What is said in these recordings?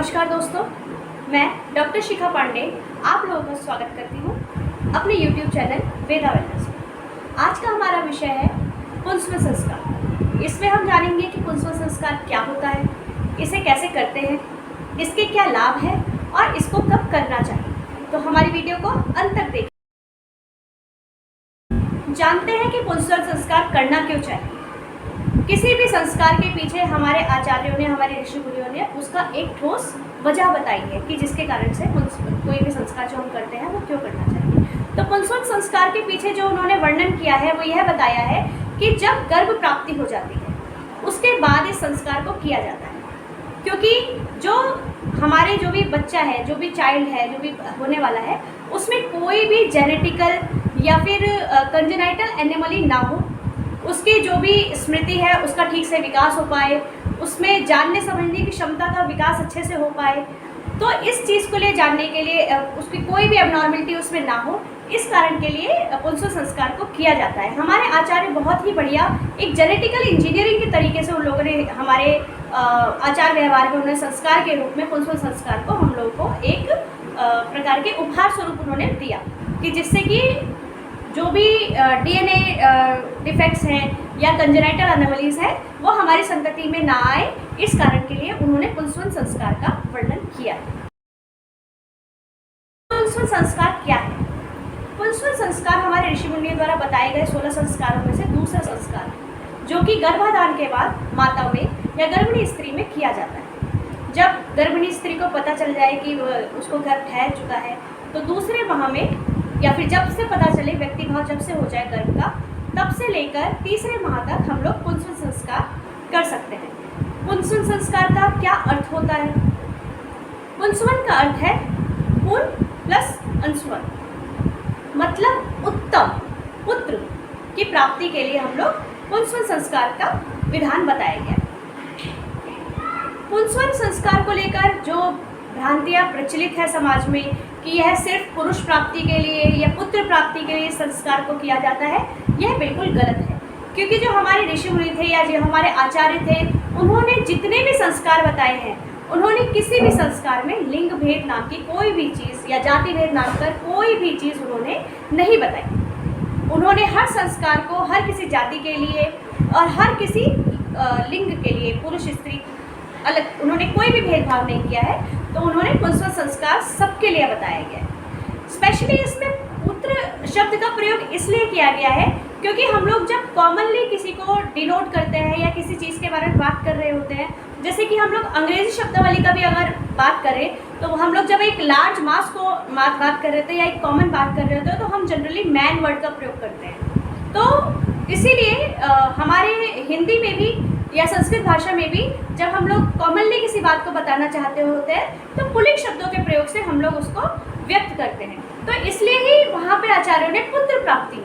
नमस्कार दोस्तों, मैं डॉक्टर शिखा पांडे आप लोगों का स्वागत करती हूँ अपने YouTube चैनल वेदा वेलनेस में। आज का हमारा विषय है पुंसवन संस्कार। इसमें हम जानेंगे कि पुंसवन संस्कार क्या होता है, इसे कैसे करते हैं, इसके क्या लाभ हैं और इसको कब करना चाहिए। तो हमारी वीडियो को अंत तक देखें। जानते हैं कि पुंसवन संस्कार करना क्यों चाहिए। किसी भी संस्कार के पीछे हमारे आचार्यों ने, हमारे ऋषि मुनियों ने उसका एक ठोस वजह बताई है कि जिसके कारण से कोई भी संस्कार जो हम करते हैं वो क्यों करना चाहिए। तो पुंसवन संस्कार के पीछे जो उन्होंने वर्णन किया है वो यह बताया है कि जब गर्भ प्राप्ति हो जाती है उसके बाद इस संस्कार को किया जाता है, क्योंकि जो हमारे जो भी बच्चा है, जो भी चाइल्ड है, जो भी होने वाला है, उसमें कोई भी जेनेटिकल या फिर कंजेनाइटल एनोमली ना हो, उसकी जो भी स्मृति है उसका ठीक से विकास हो पाए, उसमें जानने समझने की क्षमता का विकास अच्छे से हो पाए। तो इस चीज़ को लिए जानने के लिए उसकी कोई भी एबनॉर्मलिटी उसमें ना हो, इस कारण के लिए पुंसवन संस्कार को किया जाता है। हमारे आचार्य बहुत ही बढ़िया एक जेनेटिकल इंजीनियरिंग के तरीके से उन लोगों ने हमारे आचार व्यवहार में उन्होंने संस्कार के रूप में पुंसवन संस्कार को हम लोगों को एक प्रकार के उपहार स्वरूप उन्होंने दिया कि जिससे कि जो भी DNA डिफेक्ट्स हैं या कंजेनाइटल एनोमलीज है वो हमारी संतति में ना आए, इस कारण के लिए उन्होंने पुंसवन संस्कार का वर्णन किया। पुंसवन संस्कार क्या है? पुंसवन संस्कार हमारे ऋषि मुनियों द्वारा बताए गए 16 संस्कारों में से दूसरा संस्कार है, जो कि गर्भाधान के बाद माता में या गर्भिणी स्त्री में किया जाता है। जब गर्भिणी स्त्री को पता चल जाए कि उसको गर्भ ठहर चुका है, तो दूसरे माह में या फिर जब से पता चले, व्यक्ति भाव जब से हो जाए गर्भ का, तब से लेकर तीसरे माह तक हम लोग पुंसवन संस्कार कर सकते हैं। पुंसवन संस्कार का क्या अर्थ होता है? पुंसवन का अर्थ है पुन प्लस अंसवन, मतलब उत्तम पुत्र की प्राप्ति के लिए हम लोग पुंसवन संस्कार का विधान बताया गया। पुंसवन संस्कार को लेकर जो भ्रांतियाँ प्रचलित है समाज में कि यह सिर्फ पुरुष प्राप्ति के लिए या पुत्र प्राप्ति के लिए संस्कार को किया जाता है, यह बिल्कुल गलत है। क्योंकि जो हमारे ऋषि मुनि थे या जो हमारे आचार्य थे, उन्होंने जितने भी संस्कार बताए हैं, उन्होंने किसी भी संस्कार में लिंग भेद नाम की कोई भी चीज़ या जाति भेद नाम कर कोई भी चीज़ उन्होंने नहीं बताई। उन्होंने हर संस्कार को हर किसी जाति के लिए और हर किसी लिंग के लिए, पुरुष स्त्री अलग, उन्होंने कोई भी भेदभाव नहीं किया है। तो उन्होंने पुंसवन संस्कार सबके लिए बताया गया है। स्पेशली इसमें पुत्र शब्द का प्रयोग इसलिए किया गया है क्योंकि हम लोग जब कॉमनली किसी को डिनोट करते हैं या किसी चीज़ के बारे में बात कर रहे होते हैं, जैसे कि हम लोग अंग्रेजी शब्दावली का भी अगर बात करें, तो हम लोग जब एक लार्ज मास को बात कर रहे थे या एक कॉमन बात कर रहे होते हैं, तो हम जनरली मैन वर्ड का प्रयोग करते हैं। तो इसीलिए हमारे हिंदी में भी या संस्कृत भाषा में भी जब हम लोग कॉमनली किसी बात को बताना चाहते होते हैं तो पुल्लिंग शब्दों के प्रयोग से हम लोग उसको व्यक्त करते हैं। तो इसलिए ही वहाँ पे आचार्यों ने पुत्र प्राप्ति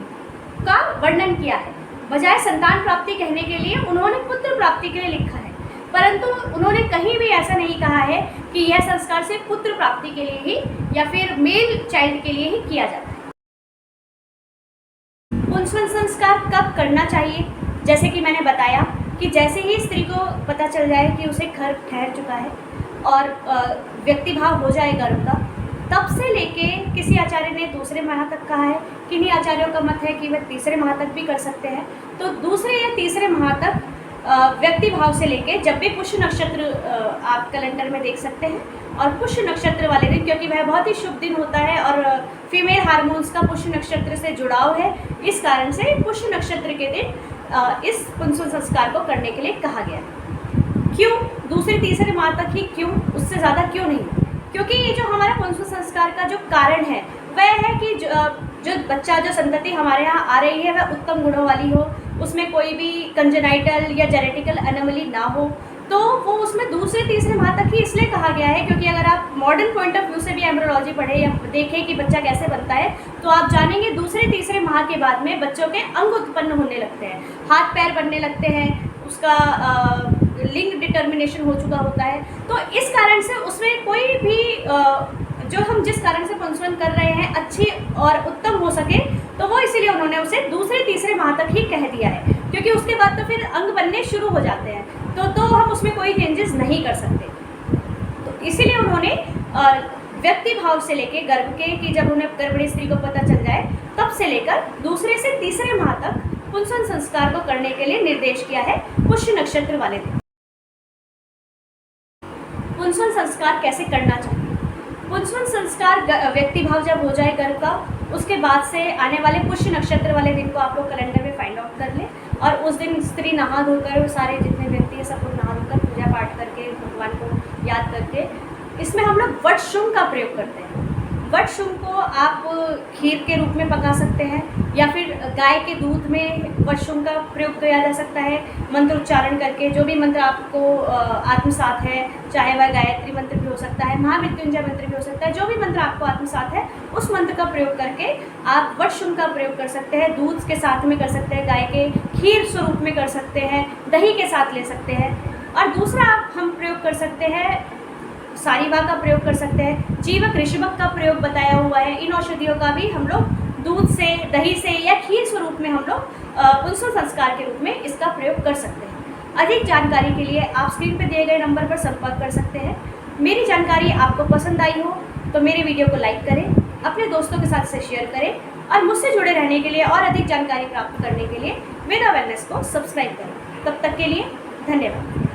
का वर्णन किया है, बजाय संतान प्राप्ति कहने के लिए उन्होंने पुत्र प्राप्ति के लिए लिखा है। परंतु उन्होंने कहीं भी ऐसा नहीं कहा है कि यह संस्कार सिर्फ पुत्र प्राप्ति के लिए ही या फिर मेल चाइल्ड के लिए ही किया जाता है। पुंसवन संस्कार कब करना चाहिए? जैसे कि मैंने बताया कि जैसे ही स्त्री को पता चल जाए कि उसे गर्भ ठहर चुका है और व्यक्तिभाव हो जाए गर्भ का, तब से लेके किसी आचार्य ने दूसरे माह तक कहा है, किन्हीं आचार्यों का मत है कि वह तीसरे माह तक भी कर सकते हैं। तो दूसरे या तीसरे माह तक व्यक्तिभाव से लेके जब भी पुष्य नक्षत्र आप कैलेंडर में देख सकते हैं, और पुष्य नक्षत्र वाले दिन, क्योंकि वह बहुत ही शुभ दिन होता है और फीमेल हार्मोन्स का पुष्य नक्षत्र से जुड़ाव है, इस कारण से पुष्य नक्षत्र के दिन इस पुंसवन संस्कार को करने के लिए कहा गया है। क्यों दूसरे तीसरे माह तक ही, क्यों उससे ज़्यादा क्यों नहीं? क्योंकि ये जो हमारा पुंसवन संस्कार का जो कारण है वह है कि जो बच्चा, जो संतति हमारे यहाँ आ रही है वह उत्तम गुणों वाली हो, उसमें कोई भी कंजेनाइटल या जेनेटिकल एनोमली ना हो। तो वो उसमें दूसरे तीसरे माह तक ही इसलिए कहा गया है क्योंकि अगर आप मॉडर्न पॉइंट ऑफ व्यू से भी एम्ब्रियोलॉजी पढ़े या देखें कि बच्चा कैसे बनता है, तो आप जानेंगे दूसरे तीसरे माह के बाद में बच्चों के अंग उत्पन्न होने लगते हैं, हाथ पैर बनने लगते हैं, उसका लिंग डिटर्मिनेशन हो चुका होता है। तो इस कारण से उसमें कोई भी जो हम जिस कारण से पुंसवन कर रहे हैं अच्छी और उत्तम हो सके, तो वो इसीलिए उन्होंने उसे दूसरे तीसरे माह तक ही कह दिया है, क्योंकि उसके बाद तो फिर अंग बनने शुरू हो जाते हैं, तो हम उसमें कोई चेंजेस नहीं कर सकते। तो इसीलिए उन्होंने व्यक्ति भाव से लेके गर्भ के कि जब उन्हें गर्भिणी स्त्री को पता चल जाए तब से लेकर दूसरे से तीसरे माह तक पुंसन संस्कार को करने के लिए निर्देश किया है पुष्य नक्षत्र वाले दिन। पुंसन संस्कार कैसे करना चाहिए? पुंसन संस्कार व्यक्ति भाव जब हो जाए गर्भ का, उसके बाद से आने वाले पुष्य नक्षत्र वाले दिन को आप लोग कैलेंडर में फाइंड आउट कर लें और उस दिन स्त्री नहा धोकर, सारे जितने व्यक्ति हैं सब लोग नहा धोकर पूजा पाठ करके भगवान को याद करके, इसमें हम लोग वट शुंग का प्रयोग करते हैं। वट शुंग को आप खीर के रूप में पका सकते हैं या फिर गाय के दूध में वट शुंग का प्रयोग किया जा सकता है। मंत्र उच्चारण करके, जो भी मंत्र आपको आत्मसात है, चाहे वह गायत्री मंत्र भी हो सकता है, महामृत्युंजय मंत्र भी हो सकता है, जो भी मंत्र आपको आत्मसात है उस मंत्र का प्रयोग करके आप वट शुंग का प्रयोग कर सकते हैं। दूध के साथ में कर सकते हैं, गाय के खीर स्वरूप में कर सकते हैं, दही के साथ ले सकते हैं। और दूसरा हम प्रयोग कर सकते हैं, सारीवा का प्रयोग कर सकते हैं, जीवक ऋषभक का प्रयोग बताया हुआ है। इन औषधियों का भी हम लोग दूध से, दही से या खीर स्वरूप में हम लोग पुंसन संस्कार के रूप में इसका प्रयोग कर सकते हैं। अधिक जानकारी के लिए आप स्क्रीन पर दिए गए नंबर पर संपर्क कर सकते हैं। मेरी जानकारी आपको पसंद आई हो तो मेरे वीडियो को लाइक करें, अपने दोस्तों के साथ इसे शेयर करें और मुझसे जुड़े रहने के लिए और अधिक जानकारी प्राप्त करने के लिए वेदा वेलनेस को सब्सक्राइब करें। तब तक के लिए धन्यवाद।